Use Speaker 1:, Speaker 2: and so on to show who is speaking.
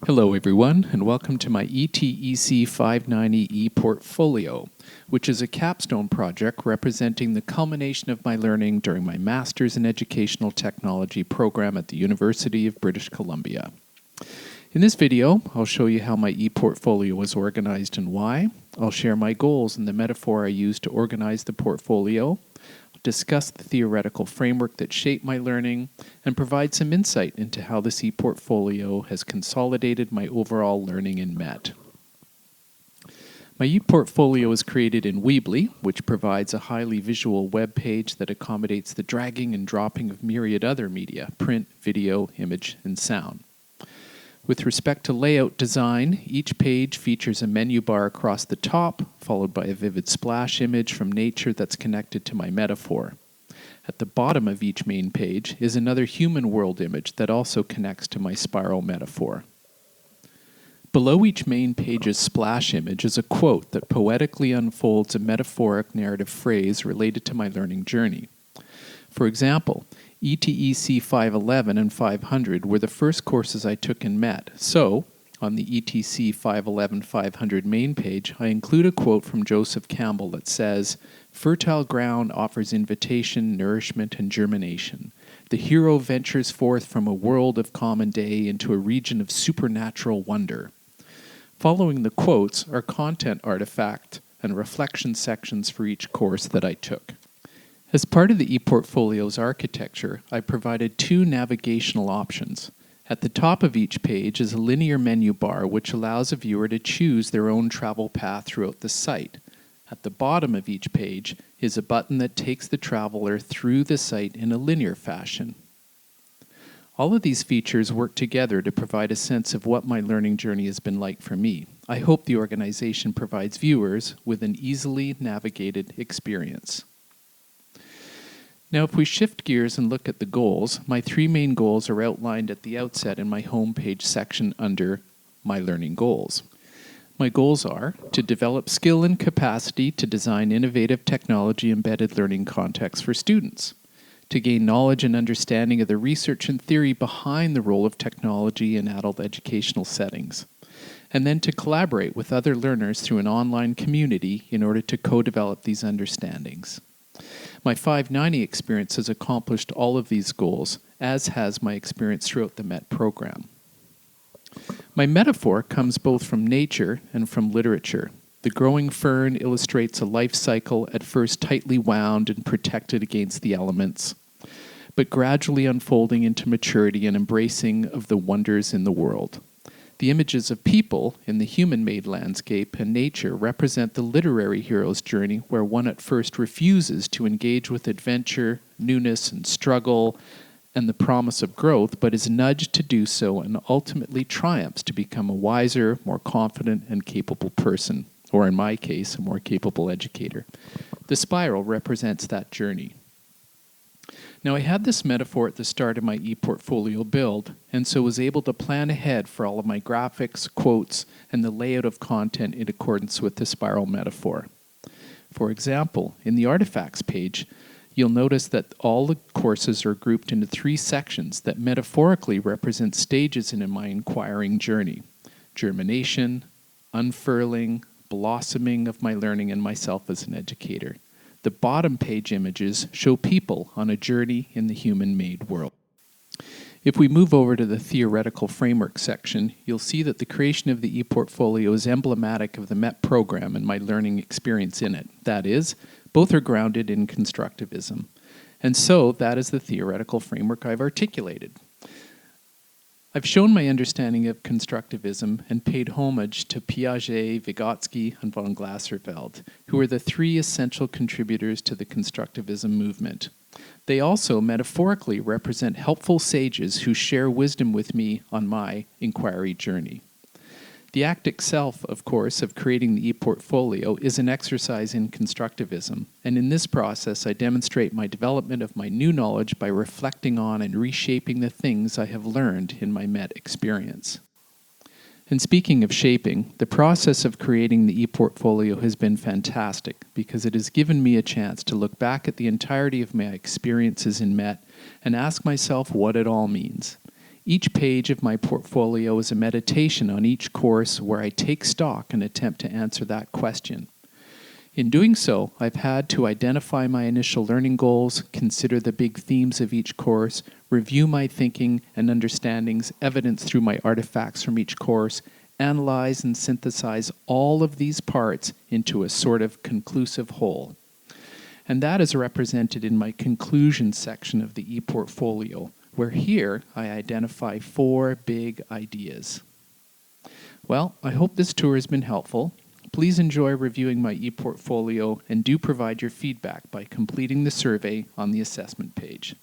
Speaker 1: Hello everyone, and welcome to my ETEC 590 ePortfolio, which is a capstone project representing the culmination of my learning during my Master's in Educational Technology program at the University of British Columbia. In this video, I'll show you how my ePortfolio is organized and why. I'll share my goals and the metaphor I use to organize the portfolio, discuss the theoretical framework that shaped my learning, and provide some insight into how this ePortfolio has consolidated my overall learning in MET. My ePortfolio is created in Weebly, which provides a highly visual web page that accommodates the dragging and dropping of myriad other media, print, video, image, and sound. With respect to layout design, each page features a menu bar across the top, followed by a vivid splash image from nature that's connected to my metaphor. At the bottom of each main page is another human world image that also connects to my spiral metaphor. Below each main page's splash image is a quote that poetically unfolds a metaphoric narrative phrase related to my learning journey. For example, ETEC 511 and 500 were the first courses I took in MET, so on the ETC 511-500 main page, I include a quote from Joseph Campbell that says, "Fertile ground offers invitation, nourishment, and germination. The hero ventures forth from a world of common day into a region of supernatural wonder." Following the quotes are content artifact and reflection sections for each course that I took. As part of the ePortfolio's architecture, I provided two navigational options. At the top of each page is a linear menu bar which allows a viewer to choose their own travel path throughout the site. At the bottom of each page is a button that takes the traveler through the site in a linear fashion. All of these features work together to provide a sense of what my learning journey has been like for me. I hope the organization provides viewers with an easily navigated experience. Now, if we shift gears and look at the goals, my three main goals are outlined at the outset in my homepage section under My Learning Goals. My goals are to develop skill and capacity to design innovative technology-embedded learning contexts for students, to gain knowledge and understanding of the research and theory behind the role of technology in adult educational settings, and then to collaborate with other learners through an online community in order to co-develop these understandings. My 590 experience has accomplished all of these goals, as has my experience throughout the MET program. My metaphor comes both from nature and from literature. The growing fern illustrates a life cycle at first tightly wound and protected against the elements, but gradually unfolding into maturity and embracing of the wonders in the world. The images of people in the human-made landscape and nature represent the literary hero's journey where one at first refuses to engage with adventure, newness, and struggle, and the promise of growth, but is nudged to do so and ultimately triumphs to become a wiser, more confident, and capable person, or in my case, a more capable educator. The spiral represents that journey. Now, I had this metaphor at the start of my ePortfolio build, and so was able to plan ahead for all of my graphics, quotes, and the layout of content in accordance with the spiral metaphor. For example, in the artifacts page, you'll notice that all the courses are grouped into three sections that metaphorically represent stages in my inquiring journey: germination, unfurling, blossoming of my learning and myself as an educator. The bottom page images show people on a journey in the human-made world. If we move over to the theoretical framework section, you'll see that the creation of the ePortfolio is emblematic of the MET program and my learning experience in it. That is, both are grounded in constructivism. And so, that is the theoretical framework I've articulated. I've shown my understanding of constructivism and paid homage to Piaget, Vygotsky, and von Glaserfeld, who are the three essential contributors to the constructivism movement. They also metaphorically represent helpful sages who share wisdom with me on my inquiry journey. The act itself, of course, of creating the ePortfolio is an exercise in constructivism, and in this process I demonstrate my development of my new knowledge by reflecting on and reshaping the things I have learned in my MET experience. And speaking of shaping, the process of creating the ePortfolio has been fantastic because it has given me a chance to look back at the entirety of my experiences in MET and ask myself what it all means. Each page of my portfolio is a meditation on each course where I take stock and attempt to answer that question. In doing so, I've had to identify my initial learning goals, consider the big themes of each course, review my thinking and understandings evidenced through my artifacts from each course, analyze and synthesize all of these parts into a sort of conclusive whole. And that is represented in my conclusion section of the ePortfolio, where here I identify 4 big ideas. Well, I hope this tour has been helpful. Please enjoy reviewing my ePortfolio and do provide your feedback by completing the survey on the assessment page.